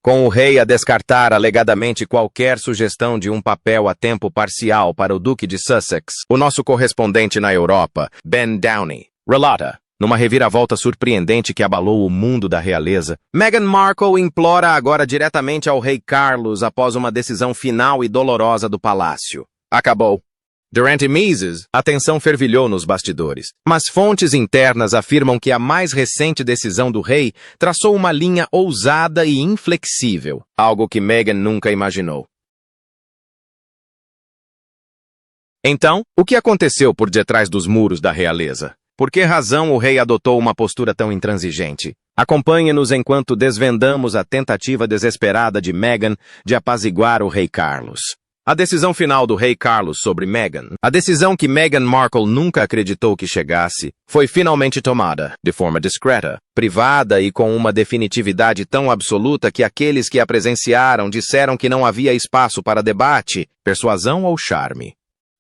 com o rei a descartar alegadamente qualquer sugestão de um papel a tempo parcial para o Duque de Sussex, o nosso correspondente na Europa, Ben Downey, relata, numa reviravolta surpreendente que abalou o mundo da realeza, Meghan Markle implora agora diretamente ao rei Carlos após uma decisão final e dolorosa do palácio. Acabou. Durante meses, a tensão fervilhou nos bastidores, mas fontes internas afirmam que a mais recente decisão do rei traçou uma linha ousada e inflexível, algo que Meghan nunca imaginou. Então, o que aconteceu por detrás dos muros da realeza? Por que razão o rei adotou uma postura tão intransigente? Acompanhe-nos enquanto desvendamos a tentativa desesperada de Meghan de apaziguar o rei Carlos. A decisão final do rei Carlos sobre Meghan, a decisão que Meghan Markle nunca acreditou que chegasse, foi finalmente tomada, de forma discreta, privada e com uma definitividade tão absoluta que aqueles que a presenciaram disseram que não havia espaço para debate, persuasão ou charme.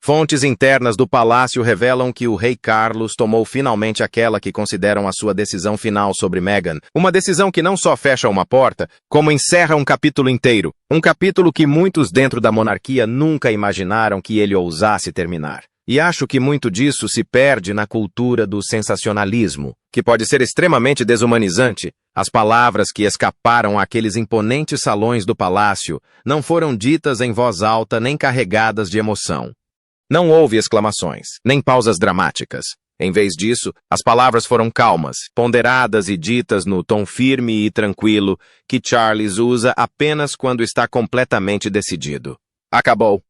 Fontes internas do palácio revelam que o rei Carlos tomou finalmente aquela que consideram a sua decisão final sobre Meghan, uma decisão que não só fecha uma porta, como encerra um capítulo inteiro, um capítulo que muitos dentro da monarquia nunca imaginaram que ele ousasse terminar. E acho que muito disso se perde na cultura do sensacionalismo, que pode ser extremamente desumanizante. As palavras que escaparam àqueles imponentes salões do palácio não foram ditas em voz alta nem carregadas de emoção. Não houve exclamações, nem pausas dramáticas. Em vez disso, as palavras foram calmas, ponderadas e ditas no tom firme e tranquilo que Charles usa apenas quando está completamente decidido. Acabou.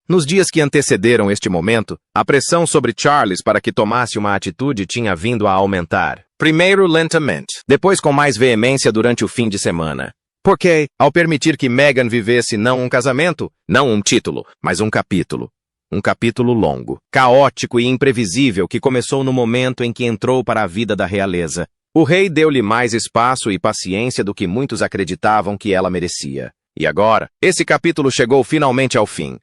Nos dias que antecederam este momento, a pressão sobre Charles para que tomasse uma atitude tinha vindo a aumentar. Primeiro lentamente, depois com mais veemência durante o fim de semana. Porque, ao permitir que Meghan vivesse não um casamento, não um título, mas um capítulo. Um capítulo longo, caótico e imprevisível que começou no momento em que entrou para a vida da realeza. O rei deu-lhe mais espaço e paciência do que muitos acreditavam que ela merecia. E agora, esse capítulo chegou finalmente ao fim.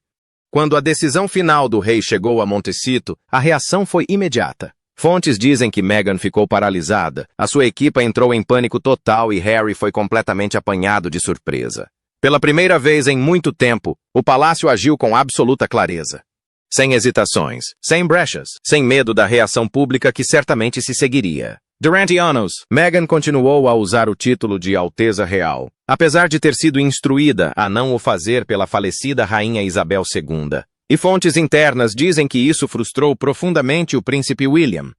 Quando a decisão final do rei chegou a Montecito, a reação foi imediata. Fontes dizem que Meghan ficou paralisada, a sua equipa entrou em pânico total e Harry foi completamente apanhado de surpresa. Pela primeira vez em muito tempo, o palácio agiu com absoluta clareza. Sem hesitações, sem brechas, sem medo da reação pública que certamente se seguiria. Durante anos, Meghan continuou a usar o título de Alteza Real, apesar de ter sido instruída a não o fazer pela falecida Rainha Isabel II. E fontes internas dizem que isso frustrou profundamente o príncipe William.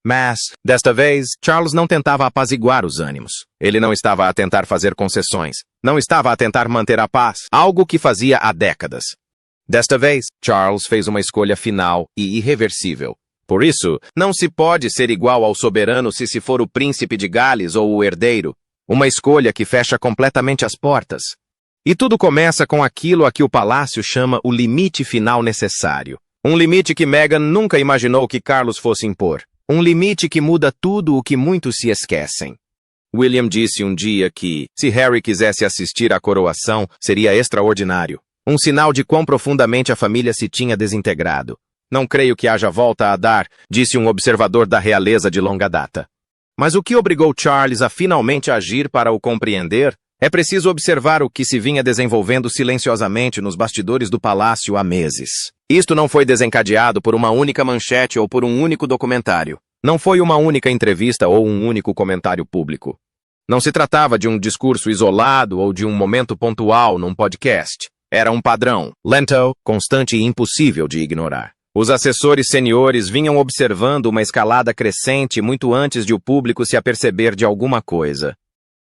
Mas, desta vez, Charles não tentava apaziguar os ânimos. Ele não estava a tentar fazer concessões. Não estava a tentar manter a paz, algo que fazia há décadas. Desta vez, Charles fez uma escolha final e irreversível. Por isso, não se pode ser igual ao soberano se for o príncipe de Gales ou o herdeiro. Uma escolha que fecha completamente as portas. E tudo começa com aquilo a que o palácio chama o limite final necessário. Um limite que Meghan nunca imaginou que Carlos fosse impor. Um limite que muda tudo o que muitos se esquecem. William disse um dia que, se Harry quisesse assistir à coroação, seria extraordinário. Um sinal de quão profundamente a família se tinha desintegrado. Não creio que haja volta a dar, disse um observador da realeza de longa data. Mas o que obrigou Charles a finalmente agir para o compreender? É preciso observar o que se vinha desenvolvendo silenciosamente nos bastidores do palácio há meses. Isto não foi desencadeado por uma única manchete ou por um único documentário. Não foi uma única entrevista ou um único comentário público. Não se tratava de um discurso isolado ou de um momento pontual num podcast. Era um padrão, lento, constante e impossível de ignorar. Os assessores seniores vinham observando uma escalada crescente muito antes de o público se aperceber de alguma coisa.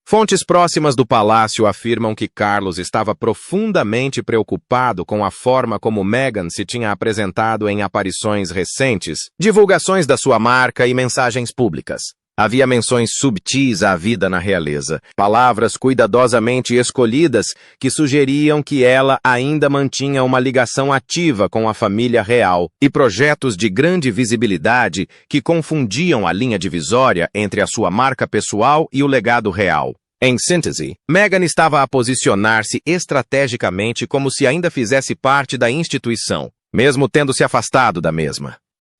Fontes próximas do palácio afirmam que Carlos estava profundamente preocupado com a forma como Meghan se tinha apresentado em aparições recentes, divulgações da sua marca e mensagens públicas. Havia menções subtis à vida na realeza, palavras cuidadosamente escolhidas que sugeriam que ela ainda mantinha uma ligação ativa com a família real e projetos de grande visibilidade que confundiam a linha divisória entre a sua marca pessoal e o legado real. Em síntese, Meghan estava a posicionar-se estrategicamente como se ainda fizesse parte da instituição, mesmo tendo se afastado da mesma.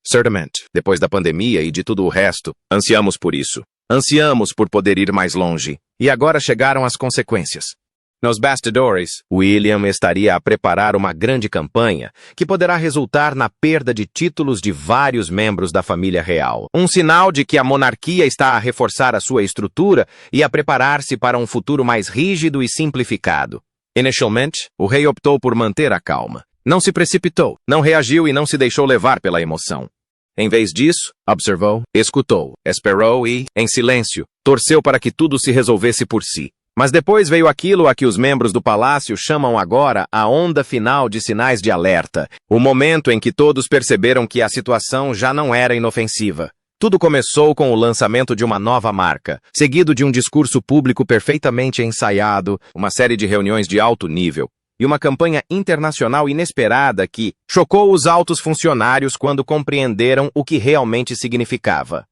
Certamente, depois da pandemia e de tudo o resto, ansiamos por isso. Ansiamos por poder ir mais longe. E agora chegaram as consequências. Nos bastidores, William estaria a preparar uma grande campanha que poderá resultar na perda de títulos de vários membros da família real. Um sinal de que a monarquia está a reforçar a sua estrutura e a preparar-se para um futuro mais rígido e simplificado. Inicialmente, o rei optou por manter a calma. Não se precipitou, não reagiu e não se deixou levar pela emoção. Em vez disso, observou, escutou, esperou e, em silêncio, torceu para que tudo se resolvesse por si. Mas depois veio aquilo a que os membros do palácio chamam agora a onda final de sinais de alerta, o momento em que todos perceberam que a situação já não era inofensiva. Tudo começou com o lançamento de uma nova marca, seguido de um discurso público perfeitamente ensaiado, uma série de reuniões de alto nível e uma campanha internacional inesperada que chocou os altos funcionários quando compreenderam o que realmente significava.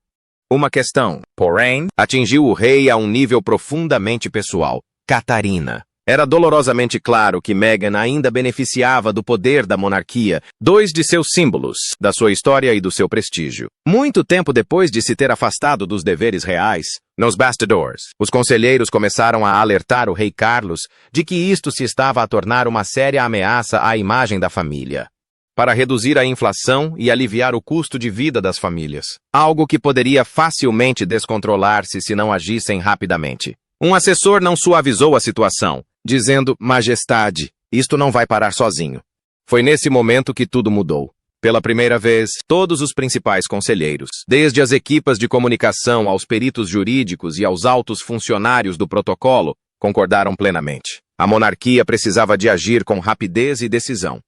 Uma questão, porém, atingiu o rei a um nível profundamente pessoal. Catarina. Era dolorosamente claro que Meghan ainda beneficiava do poder da monarquia, dois de seus símbolos, da sua história e do seu prestígio. Muito tempo depois de se ter afastado dos deveres reais, nos bastidores, os conselheiros começaram a alertar o rei Carlos de que isto se estava a tornar uma séria ameaça à imagem da família, para reduzir a inflação e aliviar o custo de vida das famílias, algo que poderia facilmente descontrolar-se se não agissem rapidamente. Um assessor não suavizou a situação, dizendo, Majestade, isto não vai parar sozinho. Foi nesse momento que tudo mudou. Pela primeira vez, todos os principais conselheiros, desde as equipas de comunicação aos peritos jurídicos e aos altos funcionários do protocolo, concordaram plenamente. A monarquia precisava de agir com rapidez e decisão.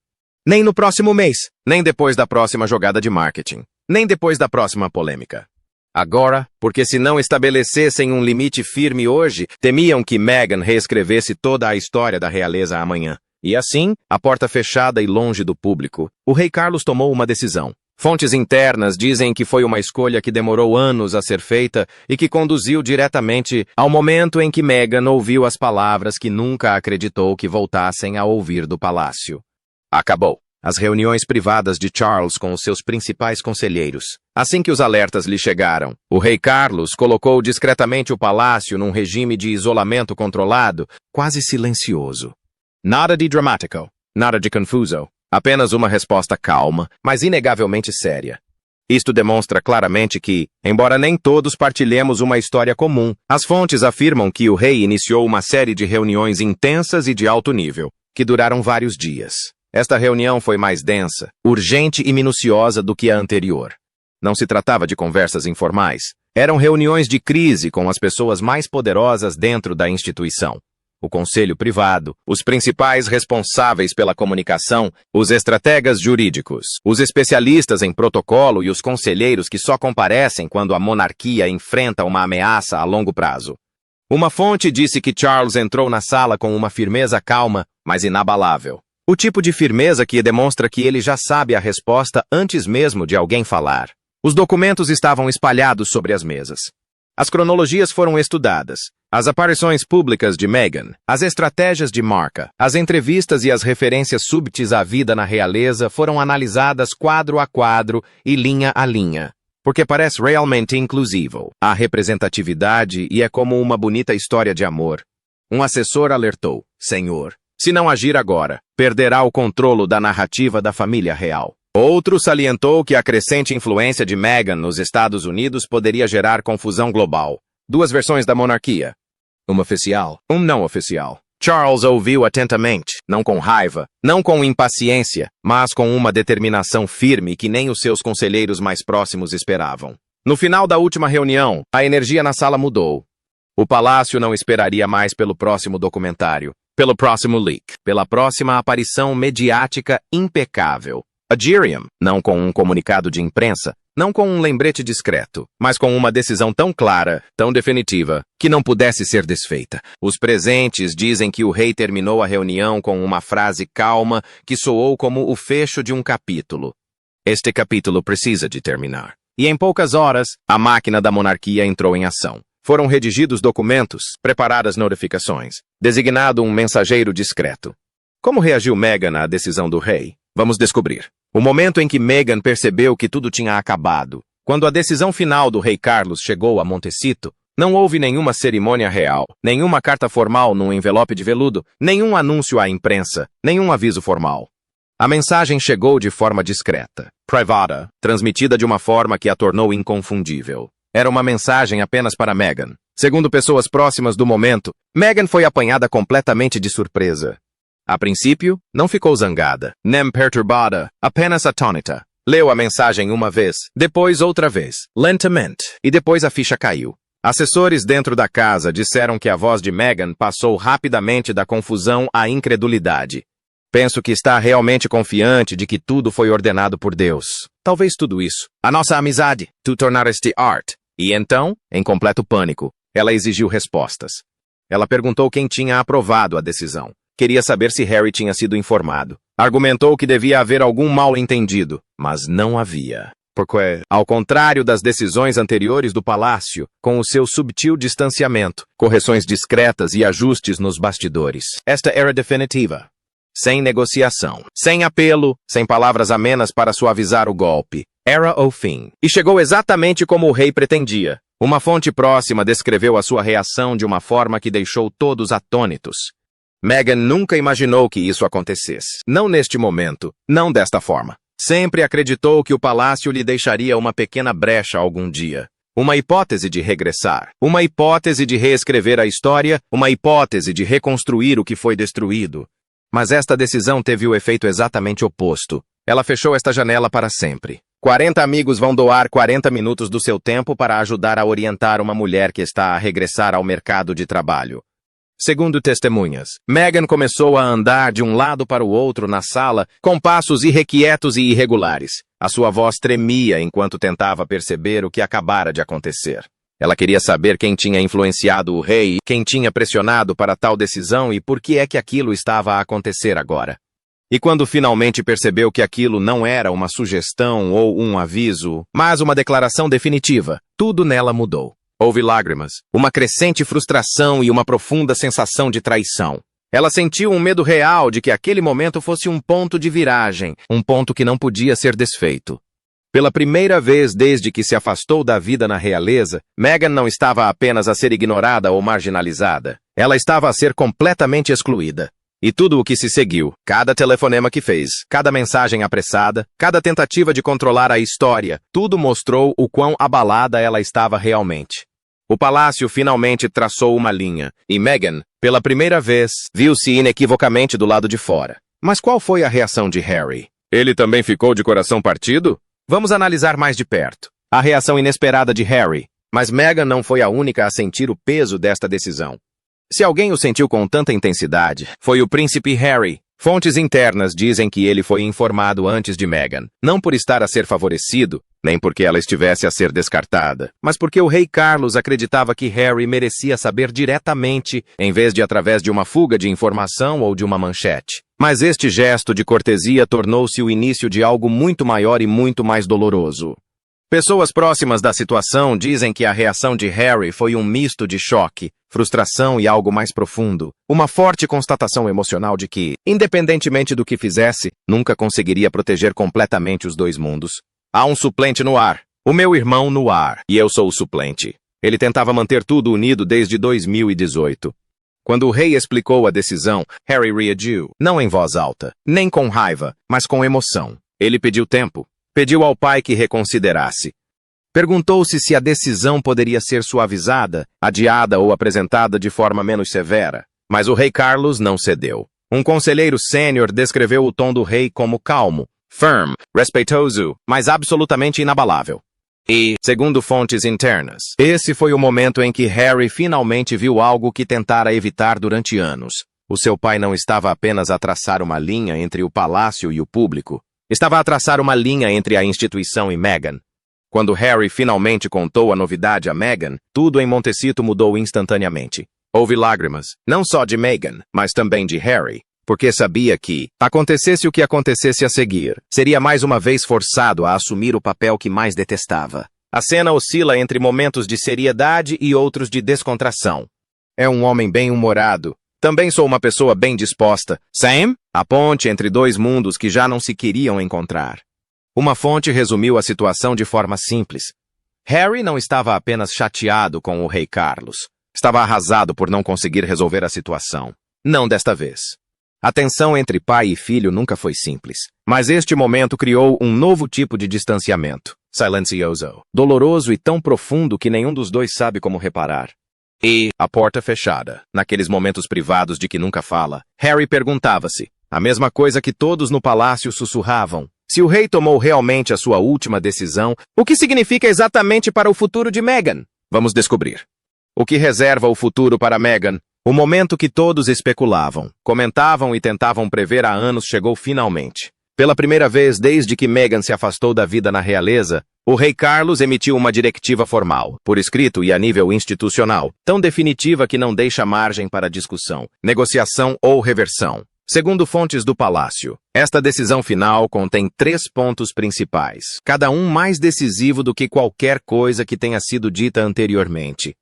Nem no próximo mês, nem depois da próxima jogada de marketing, nem depois da próxima polêmica. Agora, porque se não estabelecessem um limite firme hoje, temiam que Meghan reescrevesse toda a história da realeza amanhã. E assim, a porta fechada e longe do público, o rei Carlos tomou uma decisão. Fontes internas dizem que foi uma escolha que demorou anos a ser feita e que conduziu diretamente ao momento em que Meghan ouviu as palavras que nunca acreditou que voltassem a ouvir do palácio. Acabou. As reuniões privadas de Charles com os seus principais conselheiros. Assim que os alertas lhe chegaram, o rei Carlos colocou discretamente o palácio num regime de isolamento controlado, quase silencioso. Nada de dramático, nada de confuso, apenas uma resposta calma, mas inegavelmente séria. Isto demonstra claramente que, embora nem todos partilhemos uma história comum, as fontes afirmam que o rei iniciou uma série de reuniões intensas e de alto nível, que duraram vários dias. Esta reunião foi mais densa, urgente e minuciosa do que a anterior. Não se tratava de conversas informais. Eram reuniões de crise com as pessoas mais poderosas dentro da instituição. O conselho privado, os principais responsáveis pela comunicação, os estrategas jurídicos, os especialistas em protocolo e os conselheiros que só comparecem quando a monarquia enfrenta uma ameaça a longo prazo. Uma fonte disse que Charles entrou na sala com uma firmeza calma, mas inabalável. O tipo de firmeza que demonstra que ele já sabe a resposta antes mesmo de alguém falar. Os documentos estavam espalhados sobre as mesas. As cronologias foram estudadas. As aparições públicas de Meghan, as estratégias de marca, as entrevistas e as referências súbitas à vida na realeza foram analisadas quadro a quadro e linha a linha. Porque parece realmente inclusivo. Há representatividade e é como uma bonita história de amor. Um assessor alertou, Senhor, se não agir agora, perderá o controle da narrativa da família real. Outro salientou que a crescente influência de Meghan nos Estados Unidos poderia gerar confusão global. Duas versões da monarquia. Uma oficial, um não oficial. Charles ouviu atentamente, não com raiva, não com impaciência, mas com uma determinação firme que nem os seus conselheiros mais próximos esperavam. No final da última reunião, a energia na sala mudou. O palácio não esperaria mais pelo próximo documentário, pelo próximo leak, pela próxima aparição mediática impecável. A Geriam, não com um comunicado de imprensa, não com um lembrete discreto, mas com uma decisão tão clara, tão definitiva, que não pudesse ser desfeita. Os presentes dizem que o rei terminou a reunião com uma frase calma que soou como o fecho de um capítulo. Este capítulo precisa de terminar. E em poucas horas, a máquina da monarquia entrou em ação. Foram redigidos documentos, preparadas notificações, designado um mensageiro discreto. Como reagiu Meghan à decisão do rei? Vamos descobrir. O momento em que Meghan percebeu que tudo tinha acabado. Quando a decisão final do rei Carlos chegou a Montecito, Não houve nenhuma cerimônia real, nenhuma carta formal num envelope de veludo, nenhum anúncio à imprensa, nenhum aviso formal. A mensagem chegou de forma discreta, privada, transmitida de uma forma que a tornou inconfundível. Era uma mensagem apenas para Meghan. Segundo pessoas próximas do momento, Meghan foi apanhada completamente de surpresa. A princípio, não ficou zangada, nem perturbada, apenas atônita. Leu a mensagem uma vez, depois outra vez, lentamente, e depois a ficha caiu. Assessores dentro da casa disseram que a voz de Meghan passou rapidamente da confusão à incredulidade. Penso que está realmente confiante de que tudo foi ordenado por Deus. Talvez tudo isso. A nossa amizade, tu tornaste arte. E então, em completo pânico, ela exigiu respostas. Ela perguntou quem tinha aprovado a decisão. Queria saber se Harry tinha sido informado. Argumentou que devia haver algum mal-entendido, mas não havia. Porque, ao contrário das decisões anteriores do palácio, com o seu subtil distanciamento, correções discretas e ajustes nos bastidores, esta era definitiva. Sem negociação, sem apelo, sem palavras amenas para suavizar o golpe. Era o fim. E chegou exatamente como o rei pretendia. Uma fonte próxima descreveu a sua reação de uma forma que deixou todos atônitos. Meghan nunca imaginou que isso acontecesse. Não neste momento, não desta forma. Sempre acreditou que o palácio lhe deixaria uma pequena brecha algum dia. Uma hipótese de regressar. Uma hipótese de reescrever a história. Uma hipótese de reconstruir o que foi destruído. Mas esta decisão teve o efeito exatamente oposto. Ela fechou esta janela para sempre. 40 amigos vão doar 40 minutos do seu tempo para ajudar a orientar uma mulher que está a regressar ao mercado de trabalho. Segundo testemunhas, Meghan começou a andar de um lado para o outro na sala com passos irrequietos e irregulares. A sua voz tremia enquanto tentava perceber o que acabara de acontecer. Ela queria saber quem tinha influenciado o rei, quem tinha pressionado para tal decisão e por que é que aquilo estava a acontecer agora. E quando finalmente percebeu que aquilo não era uma sugestão ou um aviso, mas uma declaração definitiva, tudo nela mudou. Houve lágrimas, uma crescente frustração e uma profunda sensação de traição. Ela sentiu um medo real de que aquele momento fosse um ponto de viragem, um ponto que não podia ser desfeito. Pela primeira vez desde que se afastou da vida na realeza, Meghan não estava apenas a ser ignorada ou marginalizada. Ela estava a ser completamente excluída. E tudo o que se seguiu, cada telefonema que fez, cada mensagem apressada, cada tentativa de controlar a história, tudo mostrou o quão abalada ela estava realmente. O palácio finalmente traçou uma linha, e Meghan, pela primeira vez, viu-se inequivocamente do lado de fora. Mas qual foi a reação de Harry? Ele também ficou de coração partido? Vamos analisar mais de perto. A reação inesperada de Harry. Mas Meghan não foi a única a sentir o peso desta decisão. Se alguém o sentiu com tanta intensidade, foi o príncipe Harry. Fontes internas dizem que ele foi informado antes de Meghan, não por estar a ser favorecido, nem porque ela estivesse a ser descartada, mas porque o rei Carlos acreditava que Harry merecia saber diretamente, em vez de através de uma fuga de informação ou de uma manchete. Mas este gesto de cortesia tornou-se o início de algo muito maior e muito mais doloroso. Pessoas próximas da situação dizem que a reação de Harry foi um misto de choque, frustração e algo mais profundo. Uma forte constatação emocional de que, independentemente do que fizesse, nunca conseguiria proteger completamente os dois mundos. Há um suplente no ar. O meu irmão no ar. E eu sou o suplente. Ele tentava manter tudo unido desde 2018. Quando o rei explicou a decisão, Harry reagiu, não em voz alta, nem com raiva, mas com emoção. Ele pediu tempo. Pediu ao pai que reconsiderasse. Perguntou-se se a decisão poderia ser suavizada, adiada ou apresentada de forma menos severa. Mas o rei Carlos não cedeu. Um conselheiro sênior descreveu o tom do rei como calmo, firm, respeitoso, mas absolutamente inabalável. E, segundo fontes internas, esse foi o momento em que Harry finalmente viu algo que tentara evitar durante anos. O seu pai não estava apenas a traçar uma linha entre o palácio e o público. Estava a traçar uma linha entre a instituição e Meghan. Quando Harry finalmente contou a novidade a Meghan, tudo em Montecito mudou instantaneamente. Houve lágrimas, não só de Meghan, mas também de Harry, porque sabia que, acontecesse o que acontecesse a seguir, seria mais uma vez forçado a assumir o papel que mais detestava. A cena oscila entre momentos de seriedade e outros de descontração. É um homem bem-humorado. Também sou uma pessoa bem disposta. Sam? A ponte entre dois mundos que já não se queriam encontrar. Uma fonte resumiu a situação de forma simples. Harry não estava apenas chateado com o rei Carlos. Estava arrasado por não conseguir resolver a situação. Não desta vez. A tensão entre pai e filho nunca foi simples, mas este momento criou um novo tipo de distanciamento, silencioso, doloroso e tão profundo que nenhum dos dois sabe como reparar. E, a porta fechada, naqueles momentos privados de que nunca fala, Harry perguntava-se, a mesma coisa que todos no palácio sussurravam, se o rei tomou realmente a sua última decisão, o que significa exatamente para o futuro de Meghan? Vamos descobrir. O que reserva o futuro para Meghan? O momento que todos especulavam, comentavam e tentavam prever há anos chegou finalmente. Pela primeira vez desde que Meghan se afastou da vida na realeza, o rei Carlos emitiu uma diretiva formal, por escrito e a nível institucional, tão definitiva que não deixa margem para discussão, negociação ou reversão. Segundo fontes do palácio, esta decisão final contém 3 pontos principais, cada um mais decisivo do que qualquer coisa que tenha sido dita anteriormente.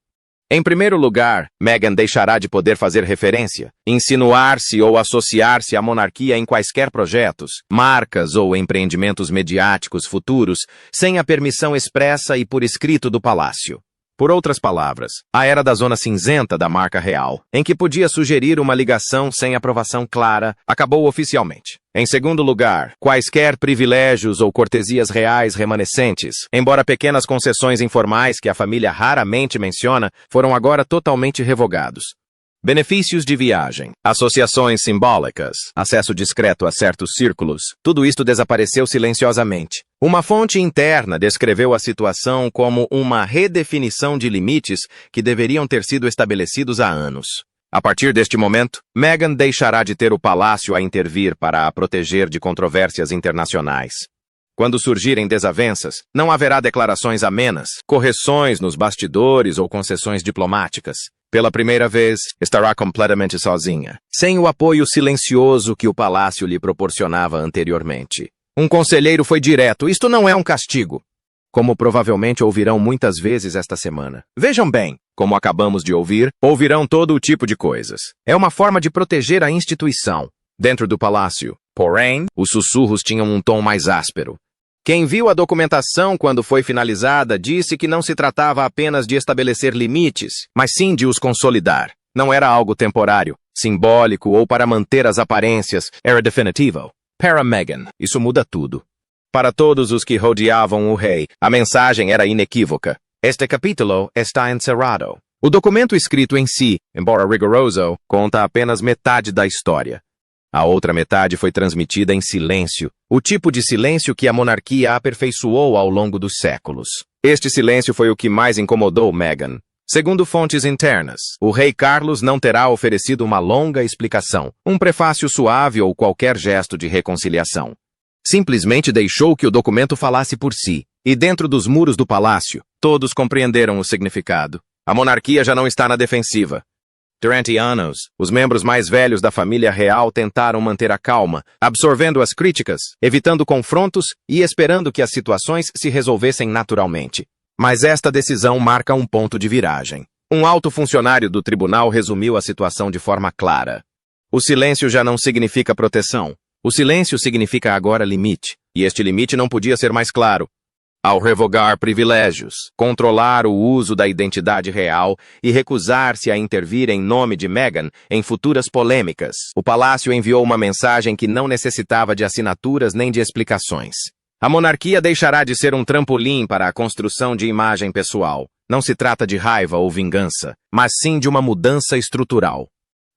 Em primeiro lugar, Meghan deixará de poder fazer referência, insinuar-se ou associar-se à monarquia em quaisquer projetos, marcas ou empreendimentos mediáticos futuros, sem a permissão expressa e por escrito do palácio. Por outras palavras, a era da zona cinzenta da marca real, em que podia sugerir uma ligação sem aprovação clara, acabou oficialmente. Em segundo lugar, quaisquer privilégios ou cortesias reais remanescentes, embora pequenas concessões informais que a família raramente menciona, foram agora totalmente revogados. Benefícios de viagem, associações simbólicas, acesso discreto a certos círculos, tudo isto desapareceu silenciosamente. Uma fonte interna descreveu a situação como uma redefinição de limites que deveriam ter sido estabelecidos há anos. A partir deste momento, Meghan deixará de ter o palácio a intervir para a proteger de controvérsias internacionais. Quando surgirem desavenças, não haverá declarações amenas, correções nos bastidores ou concessões diplomáticas. Pela primeira vez, estará completamente sozinha, sem o apoio silencioso que o palácio lhe proporcionava anteriormente. Um conselheiro foi direto, isto não é um castigo. Como provavelmente ouvirão muitas vezes esta semana. Vejam bem, como acabamos de ouvir, ouvirão todo o tipo de coisas. É uma forma de proteger a instituição. Dentro do palácio, porém, os sussurros tinham um tom mais áspero. Quem viu a documentação quando foi finalizada disse que não se tratava apenas de estabelecer limites, mas sim de os consolidar. Não era algo temporário, simbólico ou para manter as aparências, era definitivo. Para Meghan, isso muda tudo. Para todos os que rodeavam o rei, a mensagem era inequívoca. Este capítulo está encerrado. O documento escrito em si, embora rigoroso, conta apenas metade da história. A outra metade foi transmitida em silêncio, o tipo de silêncio que a monarquia aperfeiçoou ao longo dos séculos. Este silêncio foi o que mais incomodou Meghan. Segundo fontes internas, o rei Carlos não terá oferecido uma longa explicação, um prefácio suave ou qualquer gesto de reconciliação. Simplesmente deixou que o documento falasse por si, e dentro dos muros do palácio, todos compreenderam o significado. A monarquia já não está na defensiva. Durante anos, os membros mais velhos da família real tentaram manter a calma, absorvendo as críticas, evitando confrontos e esperando que as situações se resolvessem naturalmente. Mas esta decisão marca um ponto de viragem. Um alto funcionário do tribunal resumiu a situação de forma clara. O silêncio já não significa proteção. O silêncio significa agora limite, e este limite não podia ser mais claro. Ao revogar privilégios, controlar o uso da identidade real e recusar-se a intervir em nome de Meghan em futuras polêmicas, o palácio enviou uma mensagem que não necessitava de assinaturas nem de explicações. A monarquia deixará de ser um trampolim para a construção de imagem pessoal. Não se trata de raiva ou vingança, mas sim de uma mudança estrutural.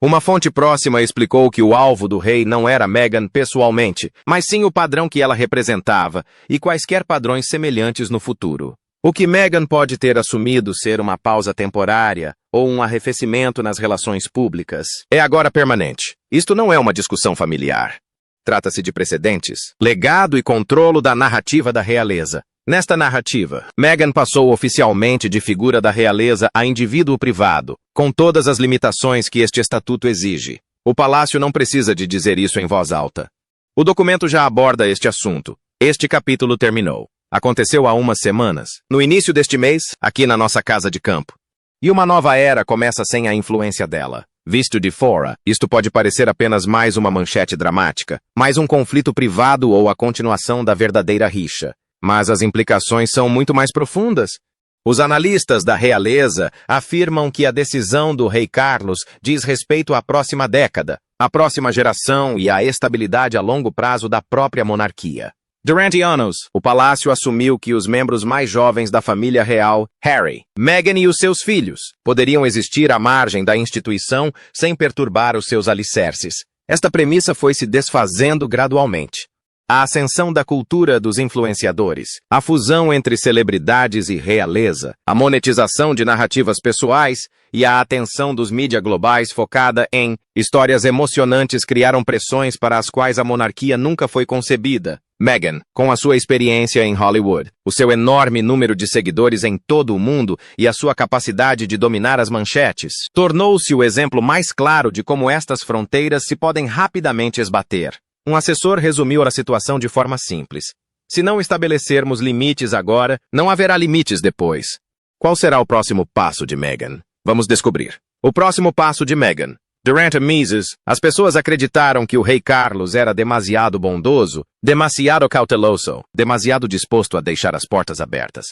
Uma fonte próxima explicou que o alvo do rei não era Meghan pessoalmente, mas sim o padrão que ela representava e quaisquer padrões semelhantes no futuro. O que Meghan pode ter assumido ser uma pausa temporária ou um arrefecimento nas relações públicas é agora permanente. Isto não é uma discussão familiar. Trata-se de precedentes, legado e controlo da narrativa da realeza. Nesta narrativa, Meghan passou oficialmente de figura da realeza a indivíduo privado, com todas as limitações que este estatuto exige. O palácio não precisa de dizer isso em voz alta. O documento já aborda este assunto. Este capítulo terminou. Aconteceu há umas semanas, no início deste mês, aqui na nossa casa de campo. E uma nova era começa sem a influência dela. Visto de fora, isto pode parecer apenas mais uma manchete dramática, mais um conflito privado ou a continuação da verdadeira rixa. Mas as implicações são muito mais profundas. Os analistas da realeza afirmam que a decisão do rei Carlos diz respeito à próxima década, à próxima geração e à estabilidade a longo prazo da própria monarquia. Durante anos, o palácio assumiu que os membros mais jovens da família real, Harry, Meghan e os seus filhos, poderiam existir à margem da instituição sem perturbar os seus alicerces. Esta premissa foi se desfazendo gradualmente. A ascensão da cultura dos influenciadores, a fusão entre celebridades e realeza, a monetização de narrativas pessoais e a atenção dos mídias globais focada em histórias emocionantes criaram pressões para as quais a monarquia nunca foi concebida. Meghan, com a sua experiência em Hollywood, o seu enorme número de seguidores em todo o mundo e a sua capacidade de dominar as manchetes, tornou-se o exemplo mais claro de como estas fronteiras se podem rapidamente esbater. Um assessor resumiu a situação de forma simples. Se não estabelecermos limites agora, não haverá limites depois. Qual será o próximo passo de Meghan? Vamos descobrir. O próximo passo de Meghan. Durante a Mises, as pessoas acreditaram que o rei Carlos era demasiado bondoso, demasiado cauteloso, demasiado disposto a deixar as portas abertas.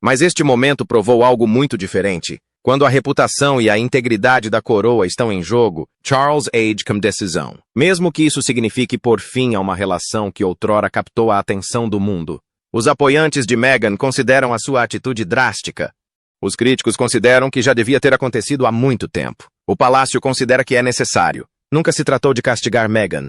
Mas este momento provou algo muito diferente. Quando a reputação e a integridade da coroa estão em jogo, Charles age com decisão. Mesmo que isso signifique pôr fim a uma relação que outrora captou a atenção do mundo. Os apoiantes de Meghan consideram a sua atitude drástica. Os críticos consideram que já devia ter acontecido há muito tempo. O palácio considera que é necessário. Nunca se tratou de castigar Meghan.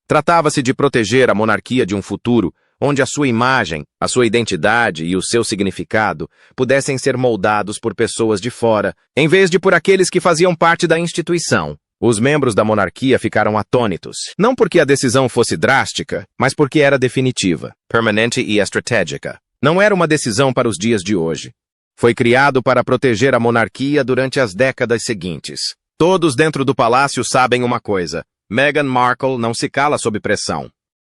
Tratava-se de proteger a monarquia de um futuro onde a sua imagem, a sua identidade e o seu significado pudessem ser moldados por pessoas de fora, em vez de por aqueles que faziam parte da instituição. Os membros da monarquia ficaram atônitos, não porque a decisão fosse drástica, mas porque era definitiva, permanente e estratégica. Não era uma decisão para os dias de hoje. Foi criado para proteger a monarquia durante as décadas seguintes. Todos dentro do palácio sabem uma coisa: Meghan Markle não se cala sob pressão.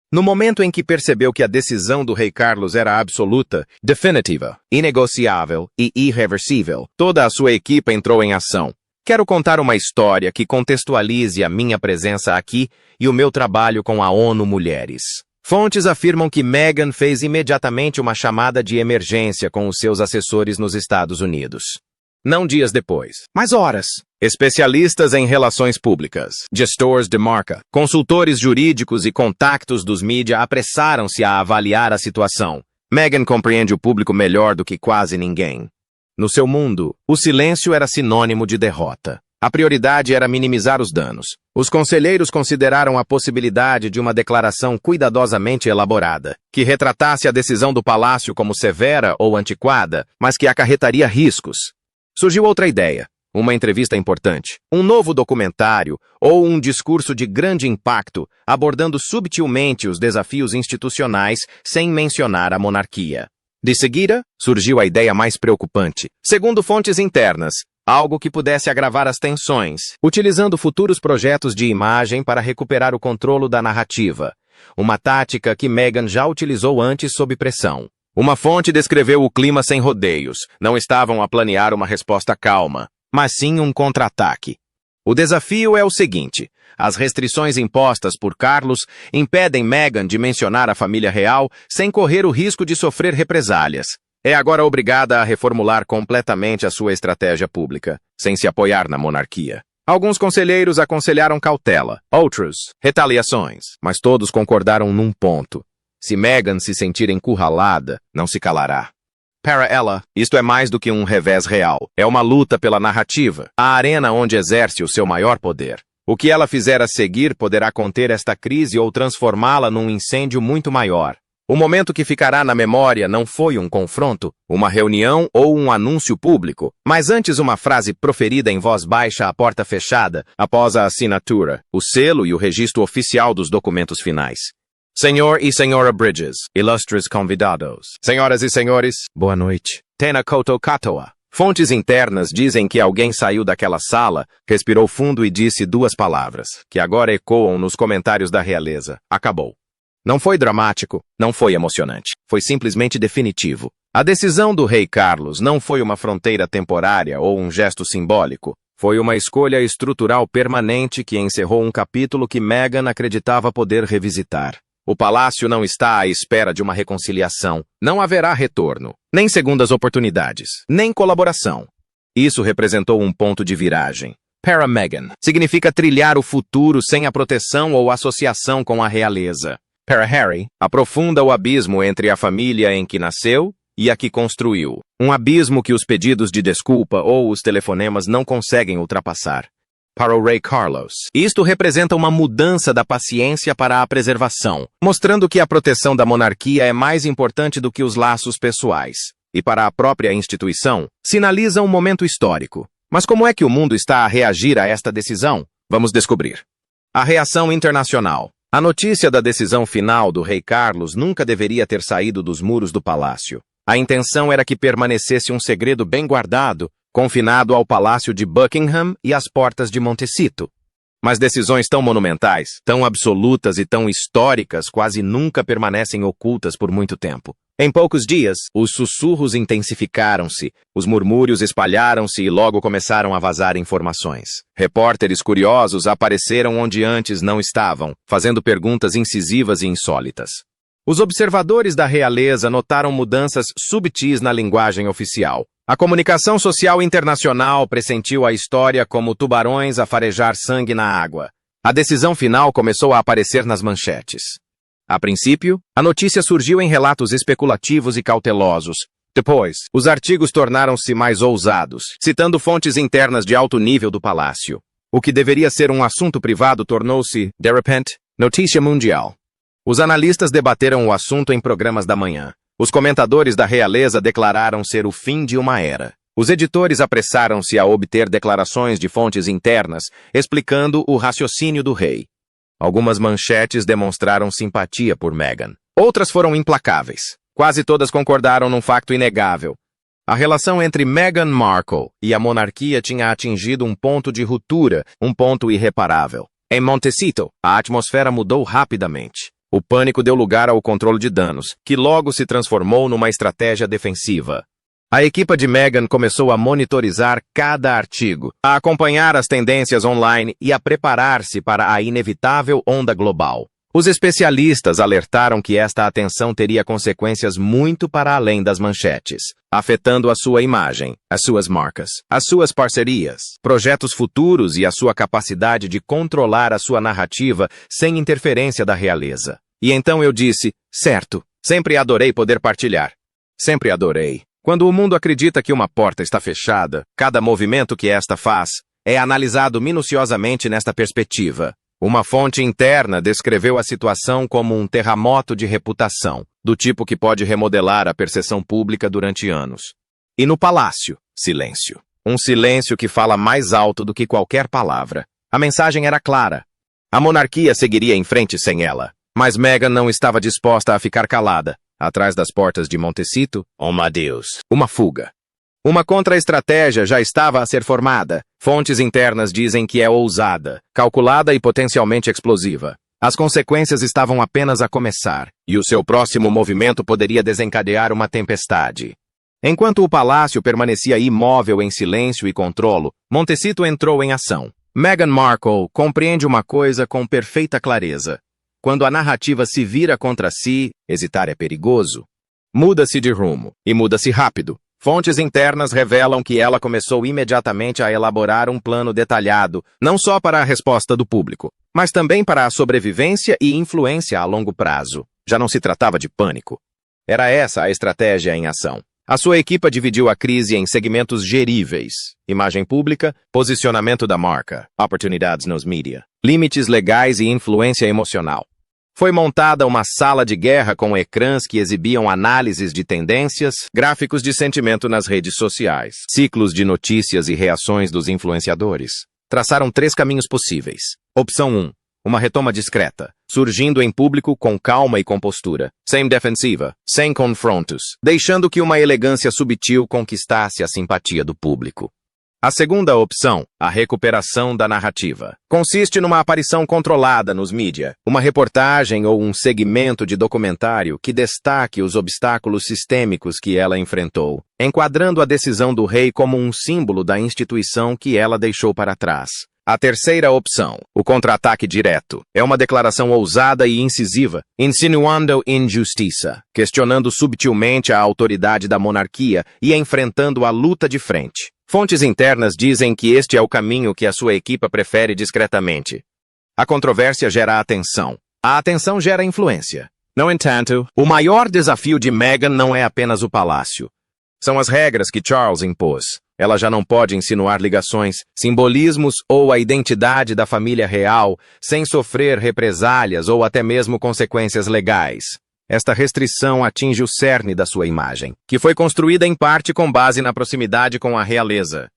No momento em que percebeu que a decisão do rei Carlos era absoluta, definitiva, inegociável e irreversível, toda a sua equipe entrou em ação. Quero contar uma história que contextualize a minha presença aqui e o meu trabalho com a ONU Mulheres. Fontes afirmam que Meghan fez imediatamente uma chamada de emergência com os seus assessores nos Estados Unidos. Não dias depois, mas horas. Especialistas em relações públicas, gestores de marca, consultores jurídicos e contactos dos mídia apressaram-se a avaliar a situação. Meghan compreende o público melhor do que quase ninguém. No seu mundo, o silêncio era sinônimo de derrota. A prioridade era minimizar os danos. Os conselheiros consideraram a possibilidade de uma declaração cuidadosamente elaborada, que retratasse a decisão do palácio como severa ou antiquada, mas que acarretaria riscos. Surgiu outra ideia. Uma entrevista importante, um novo documentário ou um discurso de grande impacto, abordando subtilmente os desafios institucionais sem mencionar a monarquia. De seguida, surgiu a ideia mais preocupante. Segundo fontes internas, algo que pudesse agravar as tensões, utilizando futuros projetos de imagem para recuperar o controle da narrativa. Uma tática que Meghan já utilizou antes sob pressão. Uma fonte descreveu o clima sem rodeios. Não estavam a planear uma resposta calma, mas sim um contra-ataque. O desafio é o seguinte: as restrições impostas por Carlos impedem Meghan de mencionar a família real sem correr o risco de sofrer represálias. É agora obrigada a reformular completamente a sua estratégia pública, sem se apoiar na monarquia. Alguns conselheiros aconselharam cautela, outros, retaliações, mas todos concordaram num ponto. Se Meghan se sentir encurralada, não se calará. Para ela, isto é mais do que um revés real. É uma luta pela narrativa, a arena onde exerce o seu maior poder. O que ela fizer a seguir poderá conter esta crise ou transformá-la num incêndio muito maior. O momento que ficará na memória não foi um confronto, uma reunião ou um anúncio público, mas antes uma frase proferida em voz baixa à porta fechada, após a assinatura, o selo e o registro oficial dos documentos finais. Senhor e Senhora Bridges, ilustres convidados. Senhoras e senhores, boa noite. Tena koto katoa. Fontes internas dizem que alguém saiu daquela sala, respirou fundo e disse duas palavras, que agora ecoam nos comentários da realeza. Acabou. Não foi dramático, não foi emocionante, foi simplesmente definitivo. A decisão do rei Carlos não foi uma fronteira temporária ou um gesto simbólico. Foi uma escolha estrutural permanente que encerrou um capítulo que Meghan acreditava poder revisitar. O palácio não está à espera de uma reconciliação. Não haverá retorno, nem segundas oportunidades, nem colaboração. Isso representou um ponto de viragem. Para Meghan significa trilhar o futuro sem a proteção ou associação com a realeza. Para Harry, aprofunda o abismo entre a família em que nasceu e a que construiu. Um abismo que os pedidos de desculpa ou os telefonemas não conseguem ultrapassar. Para o rei Carlos, isto representa uma mudança da paciência para a preservação, mostrando que a proteção da monarquia é mais importante do que os laços pessoais. E para a própria instituição, sinaliza um momento histórico. Mas como é que o mundo está a reagir a esta decisão? Vamos descobrir. A reação internacional. A notícia da decisão final do rei Carlos nunca deveria ter saído dos muros do palácio. A intenção era que permanecesse um segredo bem guardado, confinado ao Palácio de Buckingham e às portas de Montecito. Mas decisões tão monumentais, tão absolutas e tão históricas quase nunca permanecem ocultas por muito tempo. Em poucos dias, os sussurros intensificaram-se, os murmúrios espalharam-se e logo começaram a vazar informações. Repórteres curiosos apareceram onde antes não estavam, fazendo perguntas incisivas e insólitas. Os observadores da realeza notaram mudanças subtis na linguagem oficial. A comunicação social internacional pressentiu a história como tubarões a farejar sangue na água. A decisão final começou a aparecer nas manchetes. A princípio, a notícia surgiu em relatos especulativos e cautelosos. Depois, os artigos tornaram-se mais ousados, citando fontes internas de alto nível do palácio. O que deveria ser um assunto privado tornou-se, de repente, notícia mundial. Os analistas debateram o assunto em programas da manhã. Os comentadores da realeza declararam ser o fim de uma era. Os editores apressaram-se a obter declarações de fontes internas, explicando o raciocínio do rei. Algumas manchetes demonstraram simpatia por Meghan. Outras foram implacáveis. Quase todas concordaram num facto inegável. A relação entre Meghan Markle e a monarquia tinha atingido um ponto de ruptura, um ponto irreparável. Em Montecito, a atmosfera mudou rapidamente. O pânico deu lugar ao controle de danos, que logo se transformou numa estratégia defensiva. A equipa de Meghan começou a monitorizar cada artigo, a acompanhar as tendências online e a preparar-se para a inevitável onda global. Os especialistas alertaram que esta atenção teria consequências muito para além das manchetes, afetando a sua imagem, as suas marcas, as suas parcerias, projetos futuros e a sua capacidade de controlar a sua narrativa sem interferência da realeza. E então eu disse, certo, sempre adorei poder partilhar. Sempre adorei. Quando o mundo acredita que uma porta está fechada, cada movimento que esta faz é analisado minuciosamente nesta perspectiva. Uma fonte interna descreveu a situação como um terremoto de reputação, do tipo que pode remodelar a percepção pública durante anos. E no palácio, silêncio. Um silêncio que fala mais alto do que qualquer palavra. A mensagem era clara. A monarquia seguiria em frente sem ela. Mas Meghan não estava disposta a ficar calada. Atrás das portas de Montecito, oh meu Deus, uma fuga. Uma contra-estratégia já estava a ser formada. Fontes internas dizem que é ousada, calculada e potencialmente explosiva. As consequências estavam apenas a começar, e o seu próximo movimento poderia desencadear uma tempestade. Enquanto o palácio permanecia imóvel em silêncio e controlo, Montecito entrou em ação. Meghan Markle compreende uma coisa com perfeita clareza. Quando a narrativa se vira contra si, hesitar é perigoso. Muda-se de rumo, e muda-se rápido. Fontes internas revelam que ela começou imediatamente a elaborar um plano detalhado, não só para a resposta do público, mas também para a sobrevivência e influência a longo prazo. Já não se tratava de pânico. Era essa a estratégia em ação. A sua equipa dividiu a crise em segmentos geríveis: imagem pública, posicionamento da marca, oportunidades nos mídia, limites legais e influência emocional. Foi montada uma sala de guerra com ecrãs que exibiam análises de tendências, gráficos de sentimento nas redes sociais, ciclos de notícias e reações dos influenciadores. Traçaram 3 caminhos possíveis. Opção 1. Uma retoma discreta, surgindo em público com calma e compostura, sem defensiva, sem confrontos, deixando que uma elegância subtil conquistasse a simpatia do público. A segunda opção, a recuperação da narrativa, consiste numa aparição controlada nos mídia, uma reportagem ou um segmento de documentário que destaque os obstáculos sistêmicos que ela enfrentou, enquadrando a decisão do rei como um símbolo da instituição que ela deixou para trás. A terceira opção, o contra-ataque direto, é uma declaração ousada e incisiva, insinuando injustiça, questionando subtilmente a autoridade da monarquia e enfrentando a luta de frente. Fontes internas dizem que este é o caminho que a sua equipa prefere discretamente. A controvérsia gera atenção. A atenção gera influência. No entanto, o maior desafio de Meghan não é apenas o palácio. São as regras que Charles impôs. Ela já não pode insinuar ligações, simbolismos ou a identidade da família real sem sofrer represálias ou até mesmo consequências legais. Esta restrição atinge o cerne da sua imagem, que foi construída em parte com base na proximidade com a realeza.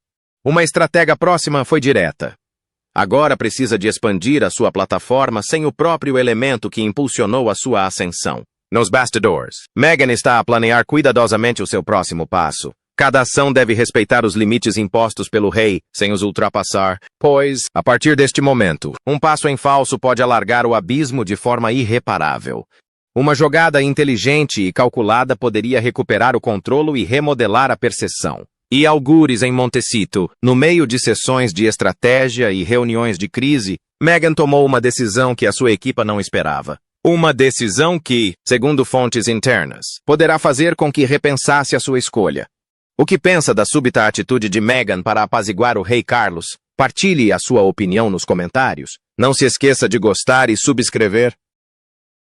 Uma estratégia próxima foi direta. Agora precisa de expandir a sua plataforma sem o próprio elemento que impulsionou a sua ascensão. Nos bastidores, Meghan está a planear cuidadosamente o seu próximo passo. Cada ação deve respeitar os limites impostos pelo rei, sem os ultrapassar, pois, a partir deste momento, um passo em falso pode alargar o abismo de forma irreparável. Uma jogada inteligente e calculada poderia recuperar o controle e remodelar a percepção. E algures em Montecito, no meio de sessões de estratégia e reuniões de crise, Meghan tomou uma decisão que a sua equipa não esperava. Uma decisão que, segundo fontes internas, poderá fazer com que repensasse a sua escolha. O que pensa da súbita atitude de Meghan para apaziguar o rei Carlos? Partilhe a sua opinião nos comentários. Não se esqueça de gostar e subscrever.